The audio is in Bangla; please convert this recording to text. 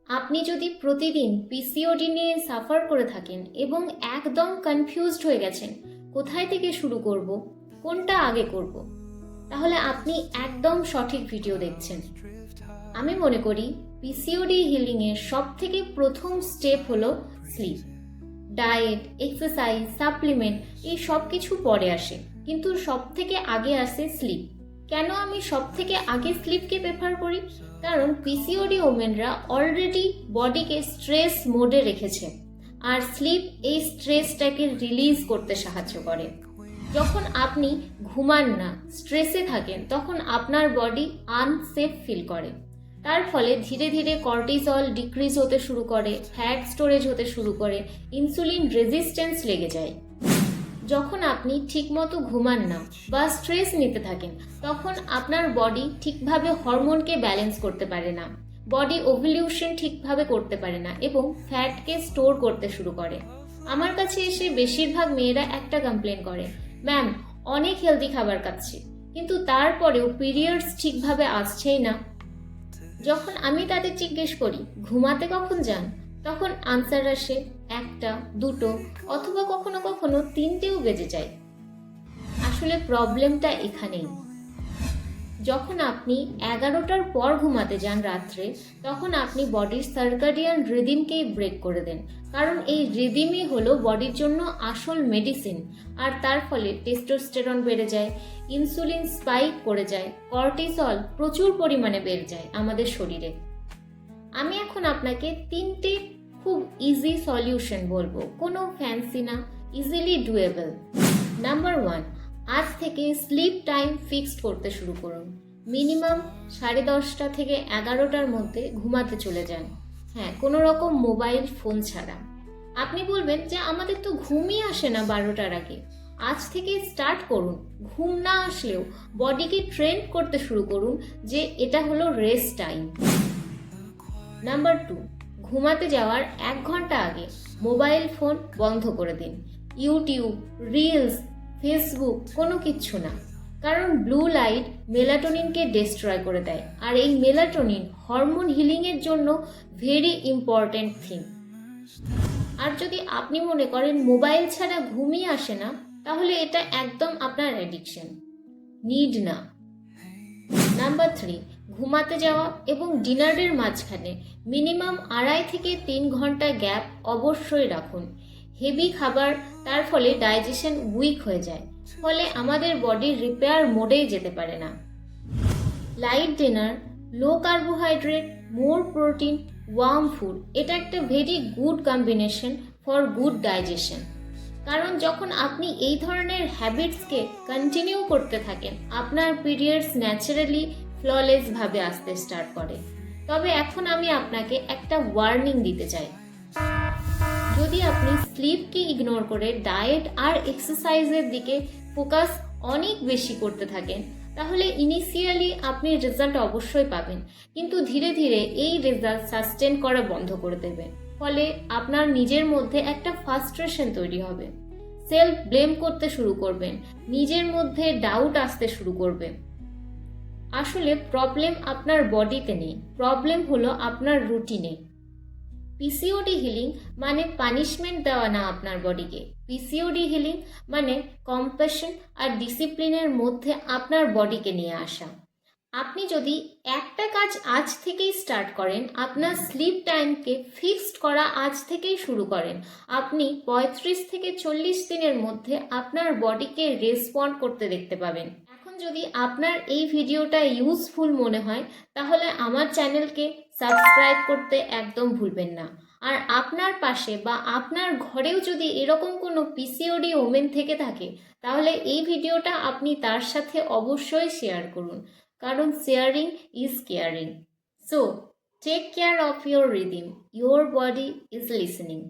আপনি যদি প্রতিদিন পিসিওডি নিয়ে সাফার করে থাকেন এবং একদম কনফিউজড হয়ে গেছেন কোথায় থেকে শুরু করব, কোনটা আগে করব, তাহলে আপনি একদম সঠিক ভিডিও দেখছেন। আমি মনে করি পিসিওডি হিলিংয়ের সবথেকে প্রথম স্টেপ হলো স্লিপ। ডায়েট, এক্সারসাইজ, সাপ্লিমেন্ট এই সব কিছু পরে আসে, কিন্তু সবথেকে আগে আসে স্লিপ। কেন আমি সবথেকে আগে স্লিপকে প্রেফার করি? কারণ পিসিওডি ওমেনরা অলরেডি বডিকে স্ট্রেস মোডে রেখেছে, আর স্লিপ এই স্ট্রেসটাকে রিলিজ করতে সাহায্য করে। যখন আপনি ঘুমান না, স্ট্রেসে থাকেন, তখন আপনার বডি আনসেফ ফিল করে। তার ফলে ধীরে ধীরে কর্টিসল ডিক্রিজ হতে শুরু করে, ফ্যাট স্টোরেজ হতে শুরু করে, ইনসুলিন রেজিস্ট্যান্স লেগে যায়। যখন আপনি ঠিকমতো ঘুমান না বা স্ট্রেস নিতে থাকেন, তখন আপনার বডি ঠিকভাবে হরমোনকে ব্যালেন্স করতে পারে না, বডি ওভ্যুলেশন ঠিকভাবে করতে পারে না এবং ফ্যাটকে স্টোর করতে শুরু করে। আমার কাছে এসে বেশিরভাগ মেয়েরা একটা কমপ্লেন করে, ম্যাম অনেক হেলদি খাবার খাচ্ছি, কিন্তু তারপরেও পিরিয়ডস ঠিকভাবে আসছেই না। যখন আমি তাদের জিজ্ঞেস করি ঘুমাতে কখন যান, তখন আনসার আসে 1টা, 2টো অথবা কখনো কখনো 3টেও বেজে যায়। আসলে প্রবলেমটা এখানেই। যখন আপনি 11টার পর ঘুমাতে যান রাত্রে, তখন আপনি বডির সার্কাডিয়ান রিদিমকেই ব্রেক করে দেন, কারণ এই রিদিমই হলো বডির জন্য আসল মেডিসিন। আর তার ফলে টেস্টোস্টেরন বেড়ে যায়, ইনসুলিন স্পাইক করে যায়, কর্টিসল প্রচুর পরিমাণে বেড়ে যায় আমাদের শরীরে। আমি এখন আপনাকে 3টে খুব ইজি সলিউশন বলবো, কোনো ফ্যান্সি না, ইজিলি ডুয়েবল। নাম্বার 1, আজ থেকে স্লিপ টাইম ফিক্সড করতে শুরু করুন। মিনিমাম 10:30 থেকে 11টার মধ্যে ঘুমাতে চলে যান। হ্যাঁ, কোনো রকম মোবাইল ফোন ছাড়া। আপনি বলবেন যে আমাদের তো ঘুমই আসে না 12টার আগে। আজ থেকে স্টার্ট করুন। ঘুম না আসলেও বডিকে ট্রেন করতে শুরু করুন যে এটা হলো রেস্ট টাইম। নাম্বার 2, ঘুমাতে যাওয়ার 1 ঘন্টা আগে মোবাইল ফোন বন্ধ করে দিন। ইউটিউব, রিলস, ফেসবুক কোনো কিচ্ছু না, কারণ ব্লু লাইট মেলাটোনিনকে ডিস্ট্রয় করে দেয়, আর এই মেলাটোনিন হরমোন হিলিংয়ের জন্য ভেরি ইম্পর্ট্যান্ট থিং। আর যদি আপনি মনে করেন মোবাইল ছাড়া ঘুমই আসে না, তাহলে এটা একদম আপনার অ্যাডিকশন, নিড না। নাম্বার 3, ঘুমাতে যাওয়া এবং ডিনারের মাঝখানে মিনিমাম 2.5 থেকে 3 ঘন্টা গ্যাপ অবশ্যই রাখুন। হেভি খাবার, তার ফলে ডাইজেশন উইক হয়ে যায়, ফলে আমাদের বডি রিপেয়ার মোডেই যেতে পারে না। লাইট ডিনার, লো কার্বোহাইড্রেট, মোর প্রোটিন, ওয়ার্ম ফুড, এটা একটা very good combination for good digestion. কারণ যখন আপনি এই ধরনের হ্যাবিটসকে কন্টিনিউ করতে থাকেন, আপনার পিরিয়ডস ন্যাচারালি ফ্ললেসভাবে আসতে স্টার্ট করে। তবে এখন আমি আপনাকে একটা ওয়ার্নিং দিতে চাই। যদি আপনি স্লিপকে ইগনোর করে ডায়েট আর এক্সারসাইজের দিকে ফোকাস অনেক বেশি করতে থাকেন, তাহলে ইনিশিয়ালি আপনি রেজাল্ট অবশ্যই পাবেন, কিন্তু ধীরে ধীরে এই রেজাল্ট সাস্টেন করা বন্ধ করে দেবে। ফলে আপনার নিজের মধ্যে একটা ফ্রাস্ট্রেশন তৈরি হবে, সেলফ ব্লেম করতে শুরু করবেন, নিজের মধ্যে ডাউট আসতে শুরু করবে। আসলে প্রবলেম আপনার বডিতে নেই, প্রবলেম হলো আপনার রুটিনে। পিসিওডি হিলিং মানে পানিশমেন্ট দেওয়া না আপনার বডিকে। পিসিওডি হিলিং মানে কম্প্যাশন আর ডিসিপ্লিনের মধ্যে আপনার বডিকে নিয়ে আসা। আপনি যদি একটা কাজ আজ থেকেই স্টার্ট করেন, আপনার স্লিপ টাইমকে ফিক্সড করা আজ থেকেই শুরু করেন, আপনি 35 থেকে 40 দিনের মধ্যে আপনার বডিকে রেসপন্ড করতে দেখতে পাবেন। এখন যদি আপনার এই ভিডিওটা ইউজফুল মনে হয়, তাহলে আমার চ্যানেলকে সাবস্ক্রাইব করতে একদম ভুলবেন না। আর আপনার পাশে বা আপনার ঘরেও যদি এরকম কোনো পিসিওডি ওমেন থেকে থাকে, তাহলে এই ভিডিওটা আপনি তার সাথে অবশ্যই শেয়ার করুন, কারণ sharing is caring. So, take care of your rhythm. Your body is listening.